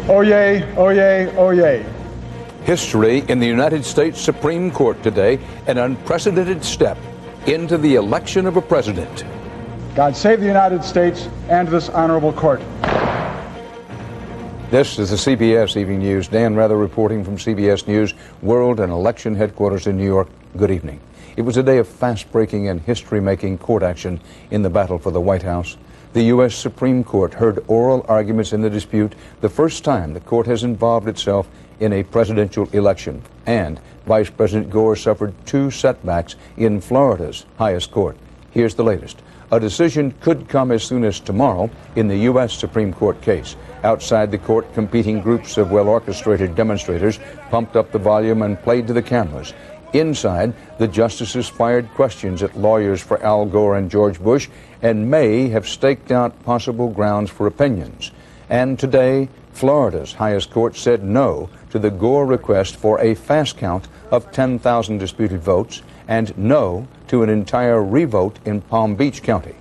Oyez, oyez, oyez. History in the United States Supreme Court today, an unprecedented step into the election of a president. God save the United States and this honorable court. This is the CBS Evening News. Dan Rather reporting from CBS News World and Election Headquarters in New York. Good evening. It was a day of fast-breaking and history-making court action in the battle for the White House. The U.S. Supreme Court heard oral arguments in the dispute, the first time the court has involved itself in a presidential election. And Vice President Gore suffered two setbacks in Florida's highest court. Here's the latest. A decision could come as soon as tomorrow in the U.S. Supreme Court case. Outside the court, competing groups of well-orchestrated demonstrators pumped up the volume and played to the cameras. Inside, the justices fired questions at lawyers for Al Gore and George Bush and may have staked out possible grounds for opinions. And today, Florida's highest court said no to the Gore request for a fast count of 10,000 disputed votes and no to an entire revote in Palm Beach County.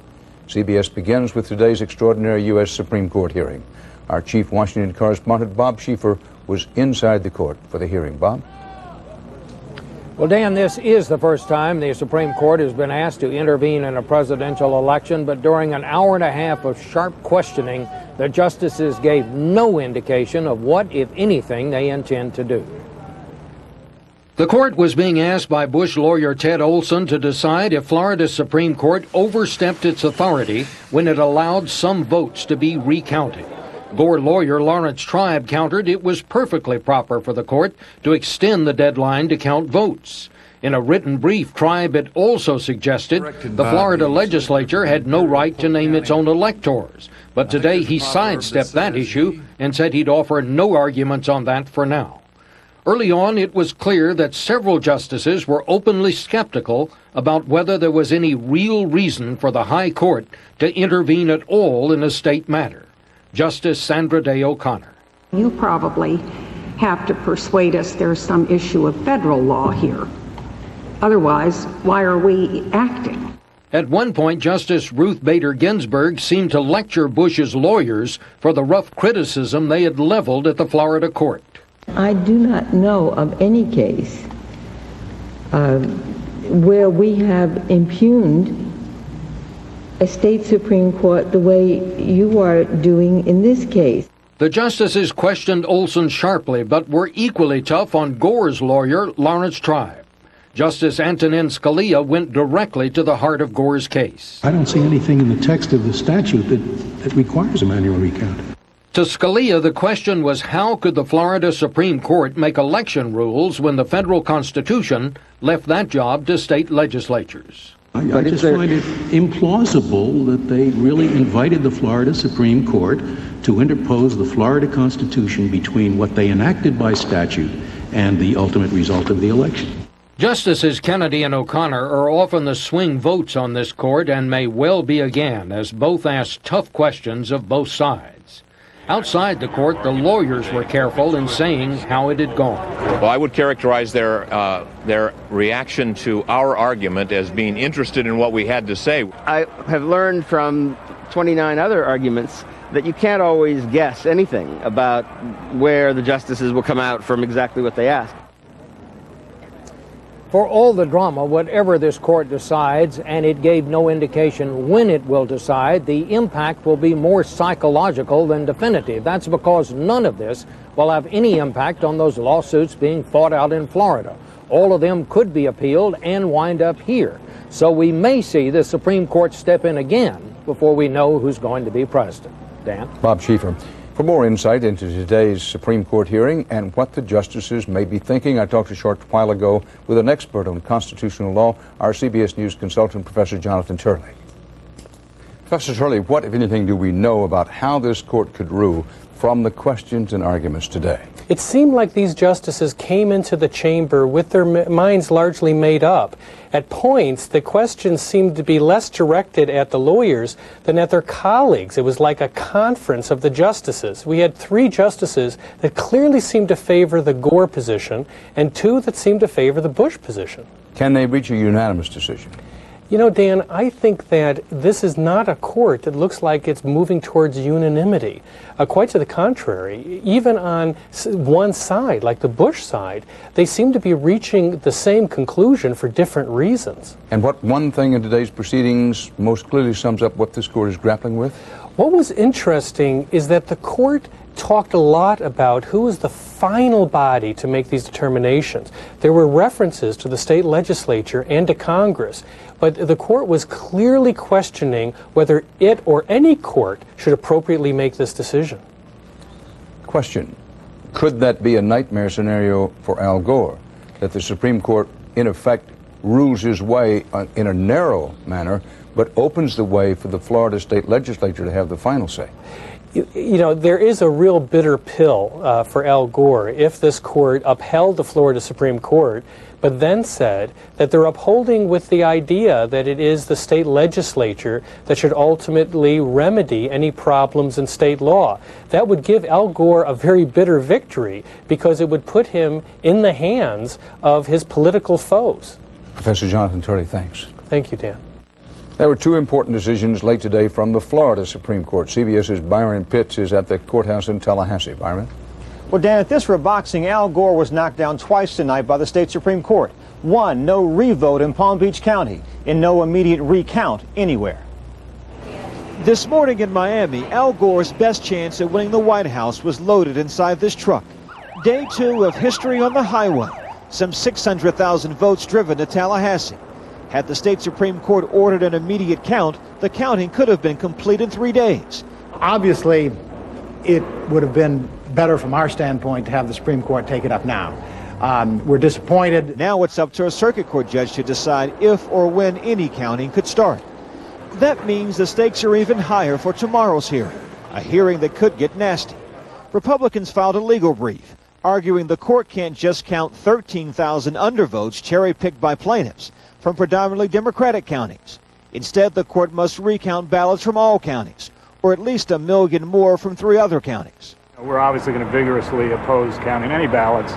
CBS begins with today's extraordinary U.S. Supreme Court hearing. Our chief Washington correspondent, Bob Schieffer, was inside the court for the hearing. Bob? Well, Dan, this is the first time the Supreme Court has been asked to intervene in a presidential election, but during an hour and a half of sharp questioning, the justices gave no indication of what, if anything, they intend to do. The court was being asked by Bush lawyer Ted Olson to decide if Florida's Supreme Court overstepped its authority when it allowed some votes to be recounted. Gore lawyer Lawrence Tribe countered it was perfectly proper for the court to extend the deadline to count votes. In a written brief, Tribe had also suggested the Florida legislature had no right to name its own electors. But today he sidestepped that issue and said he'd offer no arguments on that for now. Early on, it was clear that several justices were openly skeptical about whether there was any real reason for the high court to intervene at all in a state matter. Justice Sandra Day O'Connor. You probably have to persuade us there's some issue of federal law here. Otherwise, why are we acting? At one point, Justice Ruth Bader Ginsburg seemed to lecture Bush's lawyers for the rough criticism they had leveled at the Florida court. I do not know of any case where we have impugned a state Supreme Court the way you are doing in this case. The justices questioned Olson sharply, but were equally tough on Gore's lawyer, Lawrence Tribe. Justice Antonin Scalia went directly to the heart of Gore's case. I don't see anything in the text of the statute that requires a manual recount. To Scalia, the question was how could the Florida Supreme Court make election rules when the federal Constitution left that job to state legislatures? I just find it implausible that they really invited the Florida Supreme Court to interpose the Florida Constitution between what they enacted by statute and the ultimate result of the election. Justices Kennedy and O'Connor are often the swing votes on this court and may well be again, as both asked tough questions of both sides. Outside the court, the lawyers were careful in saying how it had gone. Well, I would characterize their reaction to our argument as being interested in what we had to say. I have learned from 29 other arguments that you can't always guess anything about where the justices will come out from exactly what they ask. For all the drama, whatever this court decides, and it gave no indication when it will decide, the impact will be more psychological than definitive. That's because none of this will have any impact on those lawsuits being fought out in Florida. All of them could be appealed and wind up here. So we may see the Supreme Court step in again before we know who's going to be president. Dan? Bob Schieffer. For more insight into today's Supreme Court hearing and what the justices may be thinking, I talked a short while ago with an expert on constitutional law, our CBS News consultant, Professor Jonathan Turley. Professor Turley, what, if anything, do we know about how this court could rule from the questions and arguments today? It seemed like these justices came into the chamber with their minds largely made up. At points, the questions seemed to be less directed at the lawyers than at their colleagues. It was like a conference of the justices. We had three justices that clearly seemed to favor the Gore position and two that seemed to favor the Bush position. Can they reach a unanimous decision? You know, Dan, I think that this is not a court that looks like it's moving towards unanimity. Quite to the contrary, even on one side, like the Bush side, they seem to be reaching the same conclusion for different reasons. And what one thing in today's proceedings most clearly sums up what this court is grappling with? What was interesting is that the court talked a lot about who is the final body to make these determinations. There were references to the state legislature and to Congress, but the court was clearly questioning whether it or any court should appropriately make this decision. Question: could that be a nightmare scenario for Al Gore, that the Supreme Court in effect rules his way in a narrow manner, but opens the way for the Florida state legislature to have the final say? You know, there is a real bitter pill for Al Gore if this court upheld the Florida Supreme Court, but then said that they're upholding with the idea that it is the state legislature that should ultimately remedy any problems in state law. That would give Al Gore a very bitter victory because it would put him in the hands of his political foes. Professor Jonathan Turley, thanks. Thank you, Dan. There were two important decisions late today from the Florida Supreme Court. CBS's Byron Pitts is at the courthouse in Tallahassee. Byron? Well, Dan, at this for boxing, Al Gore was knocked down twice tonight by the state Supreme Court. One, no revote in Palm Beach County, and no immediate recount anywhere. This morning in Miami, Al Gore's best chance at winning the White House was loaded inside this truck. Day 2 of history on the highway. Some 600,000 votes driven to Tallahassee. Had the state Supreme Court ordered an immediate count, the counting could have been complete in 3 days. Obviously, it would have been better from our standpoint to have the Supreme Court take it up now. We're disappointed. Now it's up to a circuit court judge to decide if or when any counting could start. That means the stakes are even higher for tomorrow's hearing, a hearing that could get nasty. Republicans filed a legal brief, arguing the court can't just count 13,000 undervotes cherry-picked by plaintiffs from predominantly Democratic counties. Instead, the court must recount ballots from all counties, or at least 1 million more from 3 other counties. We're obviously going to vigorously oppose counting any ballots,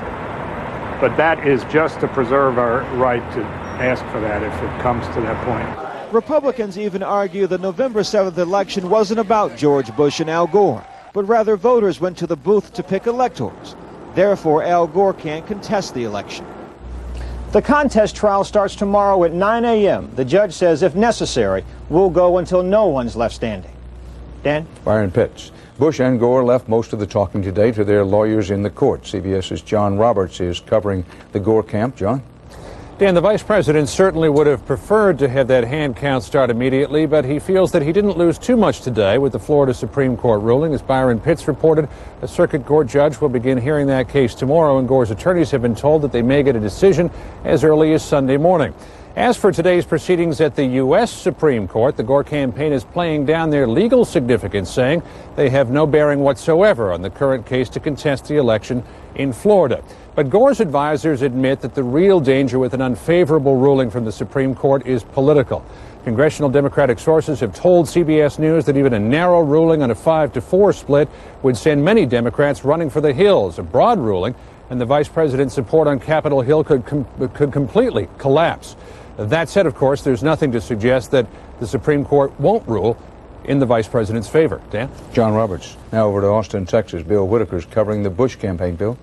but that is just to preserve our right to ask for that if it comes to that point. Republicans even argue the November 7th election wasn't about George Bush and Al Gore, but rather voters went to the booth to pick electors. Therefore, Al Gore can't contest the election. The contest trial starts tomorrow at 9 a.m. The judge says, if necessary, we'll go until no one's left standing. Dan? Byron Pitts. Bush and Gore left most of the talking today to their lawyers in the court. CBS's John Roberts is covering the Gore camp. John? Dan, the vice president certainly would have preferred to have that hand count start immediately, but he feels that he didn't lose too much today with the Florida Supreme Court ruling. As Byron Pitts reported, a circuit court judge will begin hearing that case tomorrow, and Gore's attorneys have been told that they may get a decision as early as Sunday morning. As for today's proceedings at the U.S. Supreme Court, the Gore campaign is playing down their legal significance, saying they have no bearing whatsoever on the current case to contest the election in Florida. But Gore's advisors admit that the real danger with an unfavorable ruling from the Supreme Court is political. Congressional Democratic sources have told CBS News that even a narrow ruling on a 5-4 split would send many Democrats running for the hills. A broad ruling and the vice president's support on Capitol Hill could completely collapse. That said, of course, there's nothing to suggest that the Supreme Court won't rule in the vice president's favor. Dan? John Roberts. Now over to Austin, Texas. Bill Whitaker's covering the Bush campaign. Bill?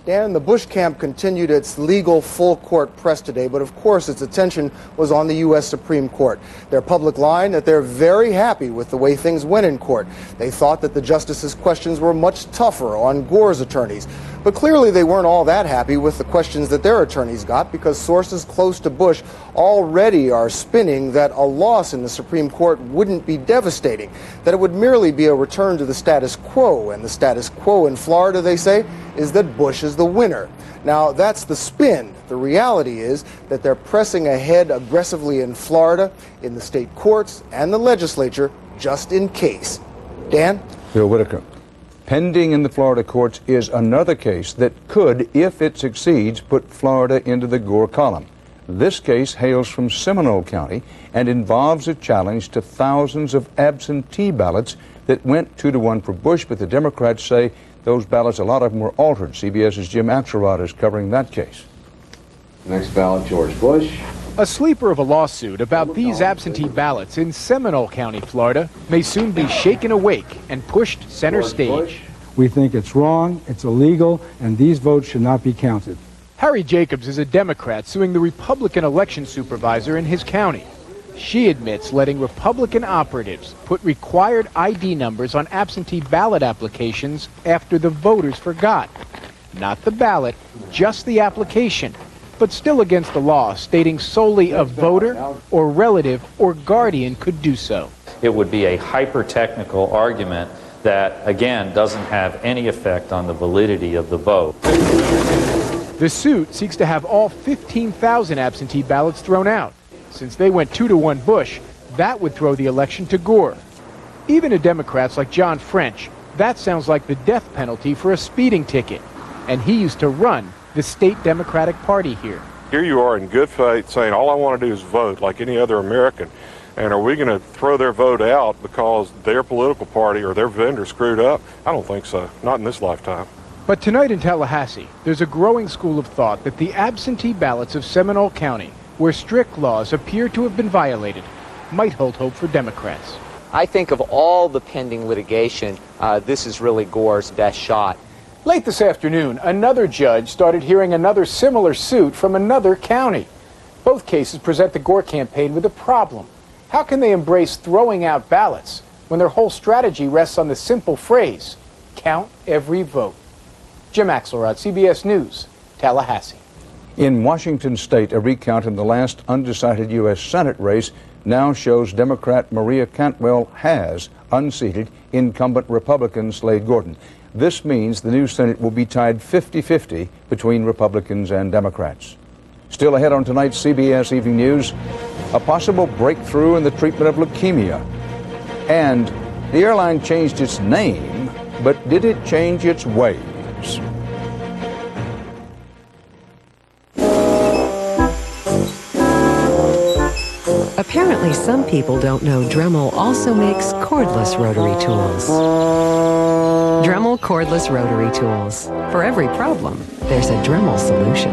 Dan, the Bush camp continued its legal full-court press today, but of course its attention was on the U.S. Supreme Court. Their public line that they're very happy with the way things went in court. They thought that the justices' questions were much tougher on Gore's attorneys. But clearly they weren't all that happy with the questions that their attorneys got, because sources close to Bush already are spinning that a loss in the Supreme Court wouldn't be devastating, that it would merely be a return to the status quo. And the status quo in Florida, they say, is that Bush is the winner. Now, that's the spin. The reality is that they're pressing ahead aggressively in Florida, in the state courts and the legislature, just in case. Dan? Bill Whitaker. Pending in the Florida courts is another case that could, if it succeeds, put Florida into the Gore column. This case hails from Seminole County and involves a challenge to thousands of absentee ballots that went 2-1 for Bush, but the Democrats say those ballots, a lot of them were altered. CBS's Jim Axelrod is covering that case. Next ballot, George Bush. A sleeper of a lawsuit about these absentee ballots in Seminole County, Florida, may soon be shaken awake and pushed center stage. We think it's wrong, it's illegal, and these votes should not be counted. Harry Jacobs is a Democrat suing the Republican election supervisor in his county. She admits letting Republican operatives put required ID numbers on absentee ballot applications after the voters forgot. Not the ballot, just the application, but still against the law, stating solely a voter or relative or guardian could do so. It would be a hyper-technical argument that, again, doesn't have any effect on the validity of the vote. The suit seeks to have all 15,000 absentee ballots thrown out. Since they went 2-1 Bush, that would throw the election to Gore. Even to Democrats like John French, that sounds like the death penalty for a speeding ticket. And he used to run the state Democratic Party here. Here you are in good faith saying, all I want to do is vote like any other American. And are we going to throw their vote out because their political party or their vendor screwed up? I don't think so. Not in this lifetime. But tonight in Tallahassee, there's a growing school of thought that the absentee ballots of Seminole County, where strict laws appear to have been violated, might hold hope for Democrats. I think of all the pending litigation, this is really Gore's best shot. Late this afternoon, another judge started hearing another similar suit from another county. Both cases present the Gore campaign with a problem. How can they embrace throwing out ballots when their whole strategy rests on the simple phrase, count every vote? Jim Axelrod, CBS News, Tallahassee. In Washington state, a recount in the last undecided U.S. Senate race now shows Democrat Maria Cantwell has unseated incumbent Republican Slade Gorton. This means the new Senate will be tied 50-50 between Republicans and Democrats. Still ahead on tonight's CBS Evening News, a possible breakthrough in the treatment of leukemia. And the airline changed its name, but did it change its ways? Apparently, some people don't know Dremel also makes cordless rotary tools. Dremel cordless rotary tools. For every problem, there's a Dremel solution.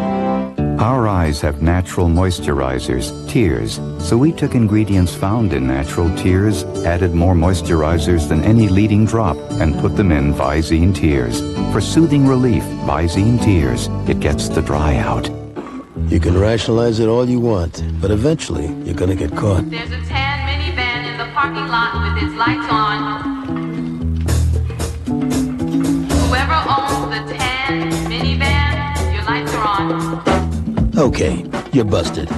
Our eyes have natural moisturizers, tears, so we took ingredients found in natural tears, added more moisturizers than any leading drop, and put them in Visine Tears. For soothing relief, Visine Tears. It gets the dry out. You can rationalize it all you want, but eventually you're gonna get caught. There's a tan minivan in the parking lot with its lights on. Whoever owns the tan minivan, your lights are on. Okay, you're busted.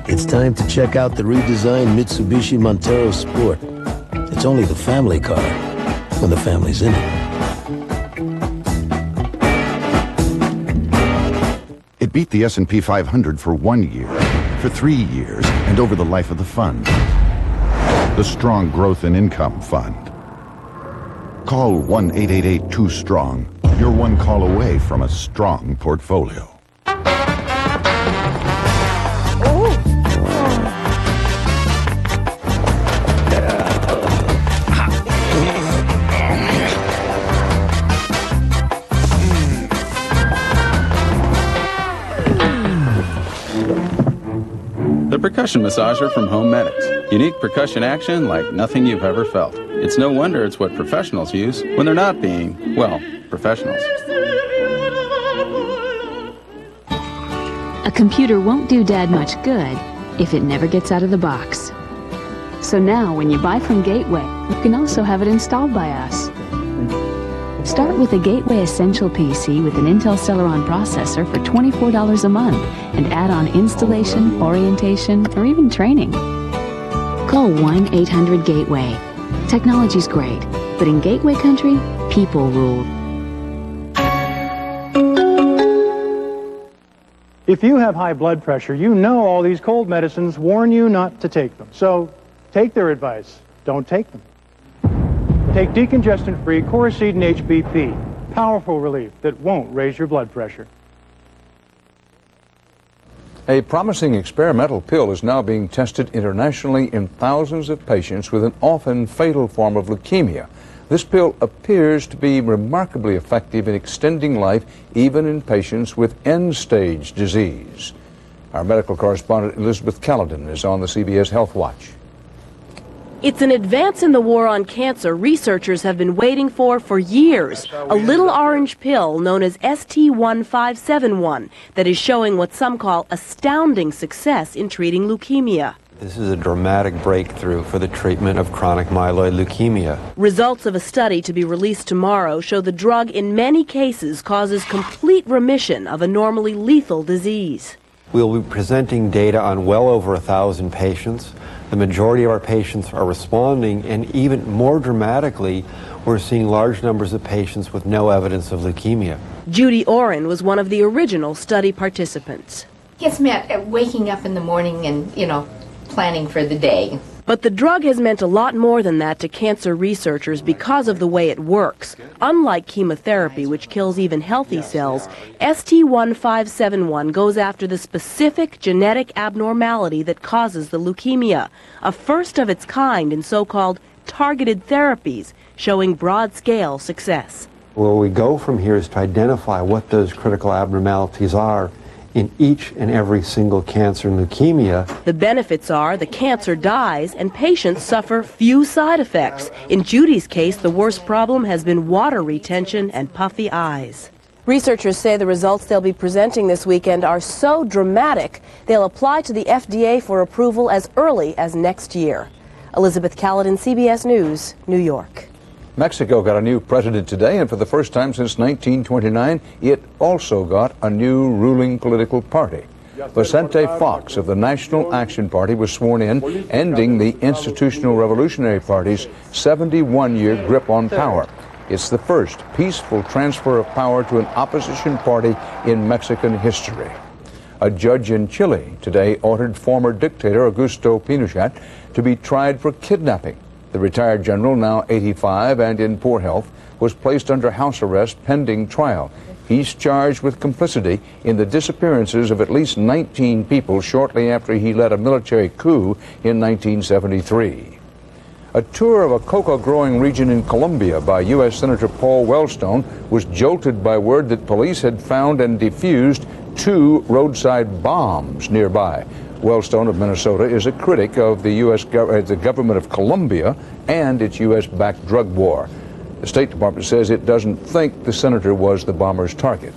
It's time to check out the redesigned Mitsubishi Montero Sport. It's only the family car when the family's in it. It beat the S&P 500 for 1 year, for 3 years, and over the life of the fund. The Strong Growth and Income Fund. Call 1-888-2-STRONG. You're one call away from a strong portfolio. The Percussion Massager from Home Medics. Unique percussion action like nothing you've ever felt. It's no wonder it's what professionals use when they're not being, well, professionals. A computer won't do Dad much good if it never gets out of the box. So now, when you buy from Gateway, you can also have it installed by us. Start with a Gateway Essential PC with an Intel Celeron processor for $24 a month and add on installation, orientation, or even training. Call 1-800-GATEWAY. Technology's great, but in Gateway country, people rule. If you have high blood pressure, you know all these cold medicines warn you not to take them. So take their advice. Don't take them. Take decongestant-free Coricidin HBP. Powerful relief that won't raise your blood pressure. A promising experimental pill is now being tested internationally in thousands of patients with an often fatal form of leukemia. This pill appears to be remarkably effective in extending life even in patients with end-stage disease. Our medical correspondent Elizabeth Caledon is on the CBS Health Watch. It's an advance in the war on cancer researchers have been waiting for years. A little orange pill known as ST-1571 that is showing what some call astounding success in treating leukemia. This is a dramatic breakthrough for the treatment of chronic myeloid leukemia. Results of a study to be released tomorrow show the drug in many cases causes complete remission of a normally lethal disease. We'll be presenting data on well over 1,000 patients. The majority of our patients are responding, and even more dramatically, we're seeing large numbers of patients with no evidence of leukemia. Judy Oren was one of the original study participants. Gets me at waking up in the morning and, planning for the day. But the drug has meant a lot more than that to cancer researchers because of the way it works. Unlike chemotherapy, which kills even healthy cells, ST-1571 goes after the specific genetic abnormality that causes the leukemia, a first of its kind in so-called targeted therapies, showing broad-scale success. Where we go from here is to identify what those critical abnormalities are in each and every single cancer and leukemia. The benefits are the cancer dies and patients suffer few side effects. In Judy's case, the worst problem has been water retention and puffy eyes. Researchers say the results they'll be presenting this weekend are so dramatic, they'll apply to the FDA for approval as early as next year. Elizabeth Caledon, CBS News, New York. Mexico got a new president today, and for the first time since 1929, it also got a new ruling political party. Vicente Fox of the National Action Party was sworn in, ending the Institutional Revolutionary Party's 71-year grip on power. It's the first peaceful transfer of power to an opposition party in Mexican history. A judge in Chile today ordered former dictator Augusto Pinochet to be tried for kidnapping. The retired general, now 85 and in poor health, was placed under house arrest pending trial. He's charged with complicity in the disappearances of at least 19 people shortly after he led a military coup in 1973. A tour of a coca-growing region in Colombia by U.S. Senator Paul Wellstone was jolted by word that police had found and defused 2 roadside bombs nearby. Wellstone of Minnesota is a critic of the the government of Colombia and its U.S.-backed drug war. The State Department says it doesn't think the senator was the bomber's target.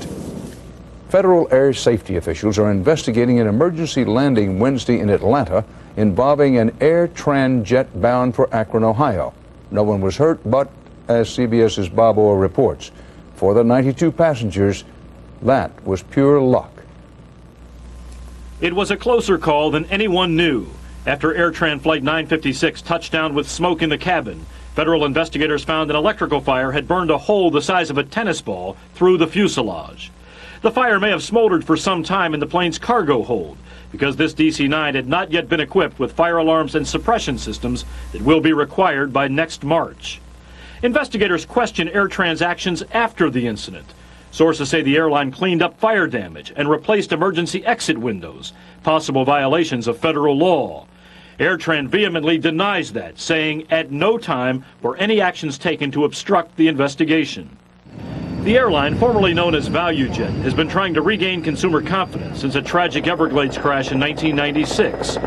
Federal air safety officials are investigating an emergency landing Wednesday in Atlanta involving an AirTran jet bound for Akron, Ohio. No one was hurt, but as CBS's Bob Orr reports, for the 92 passengers, that was pure luck. It was a closer call than anyone knew. After AirTran Flight 956 touched down with smoke in the cabin, federal investigators found an electrical fire had burned a hole the size of a tennis ball through the fuselage. The fire may have smoldered for some time in the plane's cargo hold, because this DC-9 had not yet been equipped with fire alarms and suppression systems that will be required by next March. Investigators question AirTran's actions after the incident. Sources say the airline cleaned up fire damage and replaced emergency exit windows, possible violations of federal law. AirTran vehemently denies that, saying at no time were any actions taken to obstruct the investigation. The airline, formerly known as ValueJet, has been trying to regain consumer confidence since a tragic Everglades crash in 1996.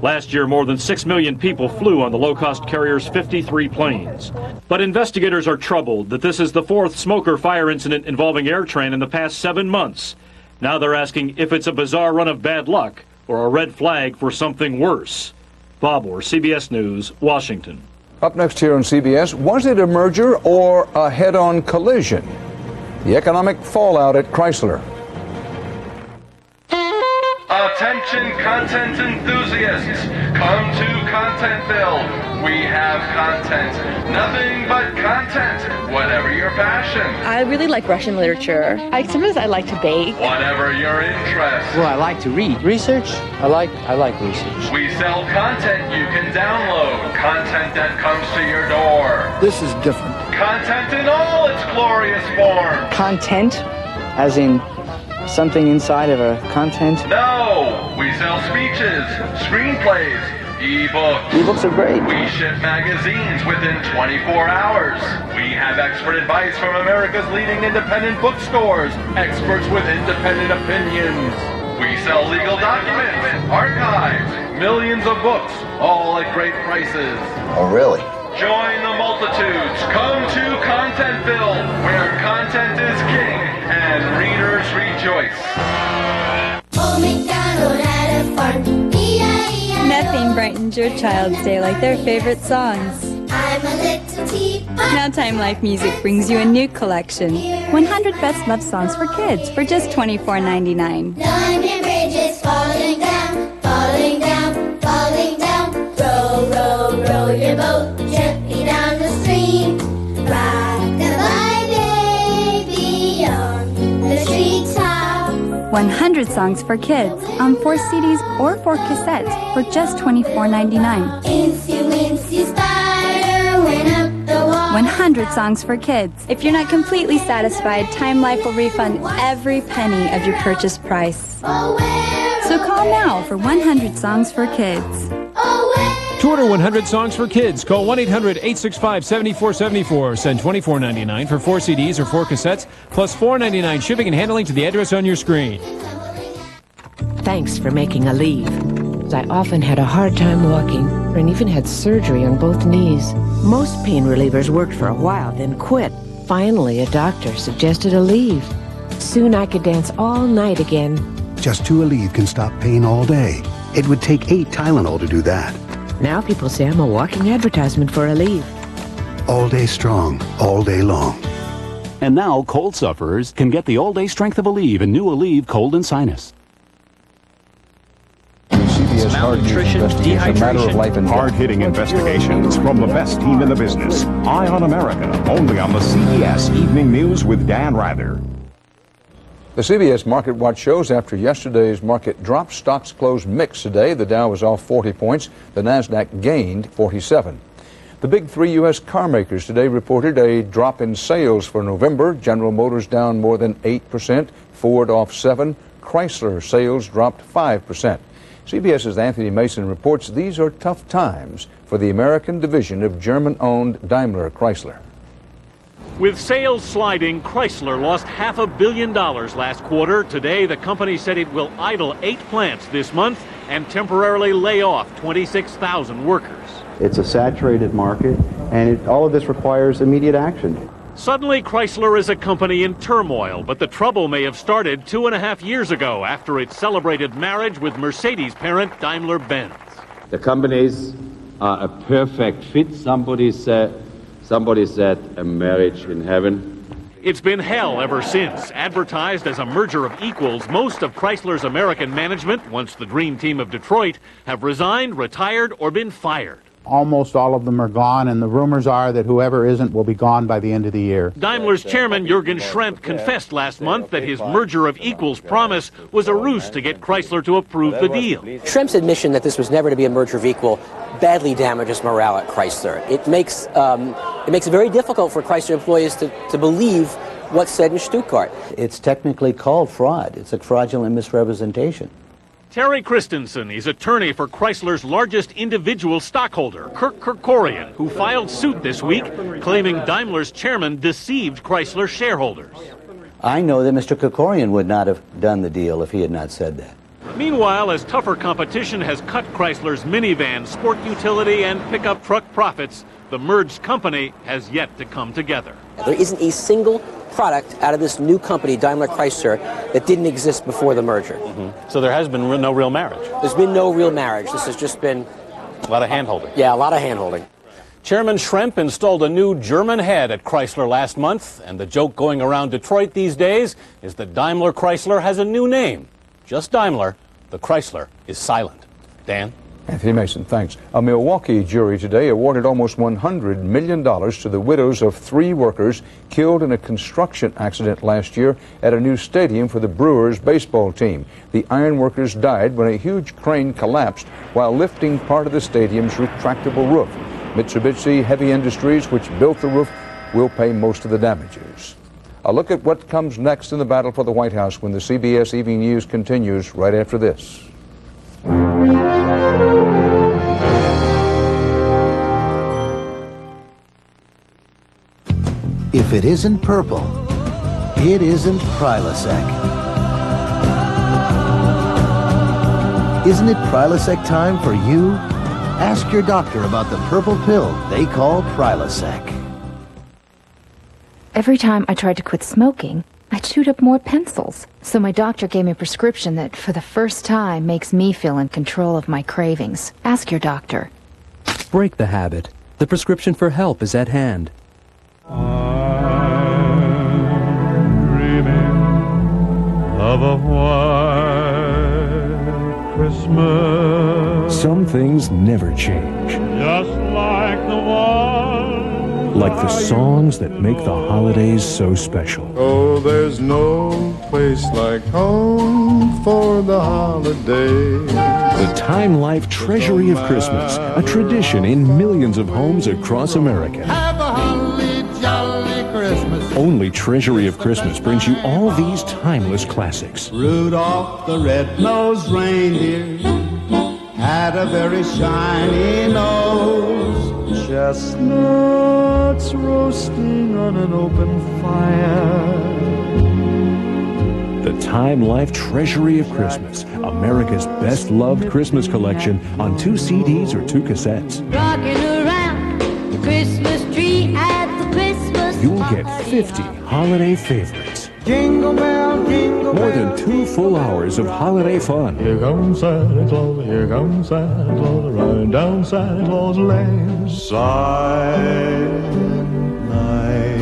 Last year, more than 6 million people flew on the low-cost carrier's 53 planes. But investigators are troubled that this is the 4th smoker fire incident involving AirTran in the past 7 months. Now they're asking if it's a bizarre run of bad luck or a red flag for something worse. Bob Orr, CBS News, Washington. Up next here on CBS, was it a merger or a head-on collision? The economic fallout at Chrysler. Attention content enthusiasts, come to Contentville. We have content, nothing but content, whatever your passion. I really like Russian literature. Sometimes I like to bake. Whatever your interest. Well, I like to read. Research? I like research. We sell content you can download, content that comes to your door. This is different. Content in all its glorious forms. Content, as in something inside of a content? No, we sell speeches, screenplays, e-books. E-books are great. We ship magazines within 24 hours. We have expert advice from America's leading independent bookstores, experts with independent opinions. We sell legal documents, archives, millions of books, all at great prices. Oh, really? Join the multitudes. Come to Contentville, where content is king and readers rejoice. Old MacDonald had a farm, E-I-E-I-O. Nothing brightens your child's day like their favorite songs. I'm a little teapot. Now Time Life Music brings you a new collection. 100 Best Love Songs for Kids for just $24.99. London Bridge is falling down, falling down, falling down. Row, row, row your boat gently down the stream. Rock-a-bye, baby, on the treetop. 100 Songs for Kids on 4 CDs or 4 cassettes for just $24.99. Incy Wincy Spider went up the wall. 100 Songs for Kids. If you're not completely satisfied, Time Life will refund every penny of your purchase price. So call now for 100 Songs for Kids. To order 100 Songs for Kids, call 1-800-865-7474. Send $24.99 for 4 CDs or 4 cassettes, plus $4.99 shipping and handling to the address on your screen. Thanks for making Aleve. I often had a hard time walking and even had surgery on both knees. Most pain relievers worked for a while, then quit. Finally, a doctor suggested Aleve. Soon I could dance all night again. Just 2 Aleve can stop pain all day. It would take 8 Tylenol to do that. Now people say I'm a walking advertisement for Aleve. All day strong, all day long. And now cold sufferers can get the all-day strength of Aleve and new Aleve Cold and Sinus. CBS Hard News investigates a matter of life and death. Hard-hitting investigations from the best team in the business. Eye on America, only on the CBS Evening News with Dan Rather. The CBS Market Watch shows after yesterday's market drop, stocks closed mixed today. The Dow was off 40 points. The Nasdaq gained 47. The big 3 U.S. car makers today reported a drop in sales for November. General Motors down more than 8%, Ford off 7%, Chrysler sales dropped 5%. CBS's Anthony Mason reports these are tough times for the American division of German-owned Daimler Chrysler. With sales sliding, Chrysler lost $500 million last quarter. Today, the company said it will idle 8 plants this month and temporarily lay off 26,000 workers. It's a saturated market, and all of this requires immediate action. Suddenly, Chrysler is a company in turmoil, but the trouble may have started 2.5 years ago after it celebrated marriage with Mercedes parent Daimler-Benz. The companies are a perfect fit. Somebody said a marriage in heaven. It's been hell ever since. Advertised as a merger of equals, most of Chrysler's American management, once the dream team of Detroit, have resigned, retired, or been fired. Almost all of them are gone, and the rumors are that whoever isn't will be gone by the end of the year. Daimler's chairman, Jürgen Schrempp, confessed last month that his merger of equals promise was a ruse to get Chrysler to approve the deal. Schremp's admission that this was never to be a merger of equal badly damages morale at Chrysler. It makes it very difficult for Chrysler employees to believe what's said in Stuttgart. It's technically called fraud. It's a fraudulent misrepresentation. Terry Christensen is attorney for Chrysler's largest individual stockholder, Kirk Kerkorian, who filed suit this week claiming Daimler's chairman deceived Chrysler shareholders. I know that Mr. Kerkorian would not have done the deal if he had not said that. Meanwhile, as tougher competition has cut Chrysler's minivan, sport utility, and pickup truck profits, the merged company has yet to come together. There isn't a single product out of this new company, Daimler Chrysler, that didn't exist before the merger. So there has been no real marriage? There's been no real marriage. This has just been... a lot of hand-holding. Yeah, a lot of hand-holding. Chairman Schrempp installed a new German head at Chrysler last month, and the joke going around Detroit these days is that Daimler Chrysler has a new name. Just Daimler. The Chrysler is silent. Dan? Anthony Mason, thanks. A Milwaukee jury today awarded almost $100 million to the widows of 3 workers killed in a construction accident last year at a new stadium for the Brewers baseball team. The ironworkers died when a huge crane collapsed while lifting part of the stadium's retractable roof. Mitsubishi Heavy Industries, which built the roof, will pay most of the damages. A look at what comes next in the battle for the White House when the CBS Evening News continues right after this. If it isn't purple, it isn't Prilosec. Isn't it Prilosec time for you? Ask your doctor about the purple pill they call Prilosec. Every time I tried to quit smoking, I chewed up more pencils. So my doctor gave me a prescription that, for the first time, makes me feel in control of my cravings. Ask your doctor. Break the habit. The prescription for help is at hand. Of a white Christmas. Some things never change. Just like the one. Like the songs that make the holidays so special. Oh, there's no place like home for the holiday. The Time Life Treasury of Christmas, a tradition in millions of homes across America. Have a holly jolly Christmas. Only Treasury of Christmas brings you all these timeless classics. Rudolph the red-nosed reindeer had a very shiny nose. Chestnuts roasting on an open fire. The Time Life Treasury of Christmas, America's best-loved Christmas collection on 2 CDs or 2 cassettes. Rocking around the Christmas tree at the Christmas You'll get 50 holiday favorites. Jingle bell, jingle More than 2 full hours of holiday fun. Here comes Santa Claus, here comes Santa Claus, riding down Santa Claus Lane. Silent night.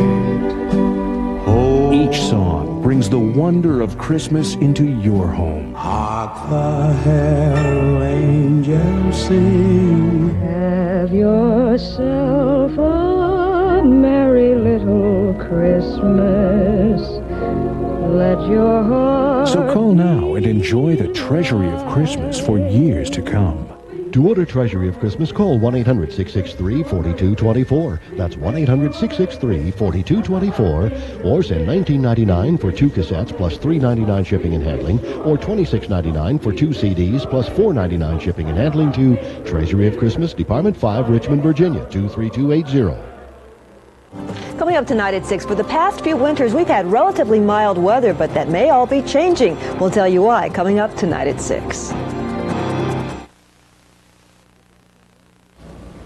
Each song brings the wonder of Christmas into your home. Hark the herald angels sing. Have yourself a merry little Christmas. Let your heart... So call now and enjoy the Treasury of Christmas for years to come. To order Treasury of Christmas, call 1-800-663-4224. That's 1-800-663-4224. Or send $19.99 for 2 cassettes plus $3.99 shipping and handling, or $26.99 for 2 CDs plus $4.99 shipping and handling to Treasury of Christmas, Department 5, Richmond, Virginia, 23280. Coming up tonight at 6, for the past few winters, we've had relatively mild weather, but that may all be changing. We'll tell you why coming up tonight at 6.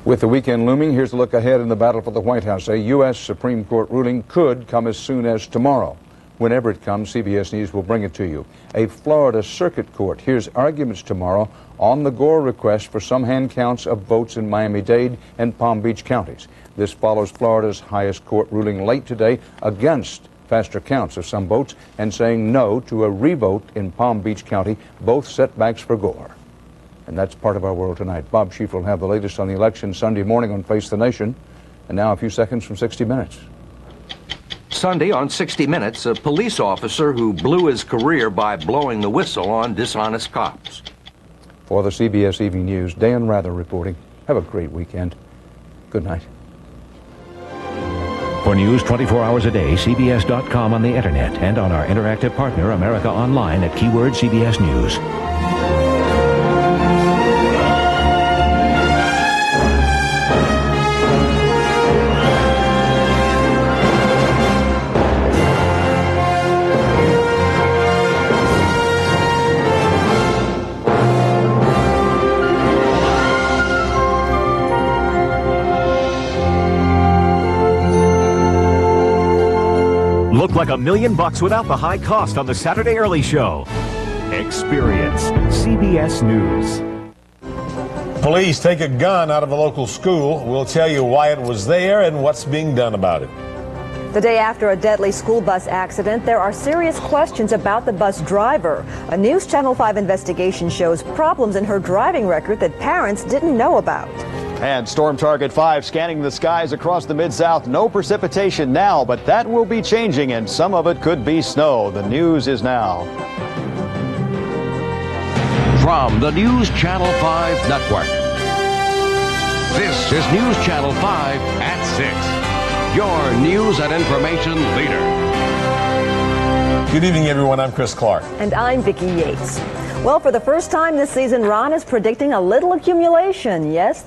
With the weekend looming, here's a look ahead in the battle for the White House. A U.S. Supreme Court ruling could come as soon as tomorrow. Whenever it comes, CBS News will bring it to you. A Florida Circuit Court hears arguments tomorrow on the Gore request for some hand counts of votes in Miami-Dade and Palm Beach counties. This follows Florida's highest court ruling late today against faster counts of some votes and saying no to a revote in Palm Beach County, both setbacks for Gore. And that's part of our world tonight. Bob Schief will have the latest on the election Sunday morning on Face the Nation. And now a few seconds from 60 Minutes. Sunday on 60 Minutes, a police officer who blew his career by blowing the whistle on dishonest cops. For the CBS Evening News, Dan Rather reporting. Have a great weekend. Good night. For news 24 hours a day, CBS.com on the internet and on our interactive partner, America Online, at keyword CBS News. Look like $1 million without the high cost on the Saturday Early Show. Experience CBS News. Police take a gun out of a local school. We'll tell you why it was there and what's being done about it. The day after a deadly school bus accident, there are serious questions about the bus driver. A News Channel 5 investigation shows problems in her driving record that parents didn't know about. And Storm Target 5 scanning the skies across the Mid-South. No precipitation now, but that will be changing, and some of it could be snow. The news is now. From the News Channel 5 Network, this is News Channel 5 at 6. Your news and information leader. Good evening, everyone. I'm Chris Clark. And I'm Vicki Yates. Well, for the first time this season, Ron is predicting a little accumulation. Yes,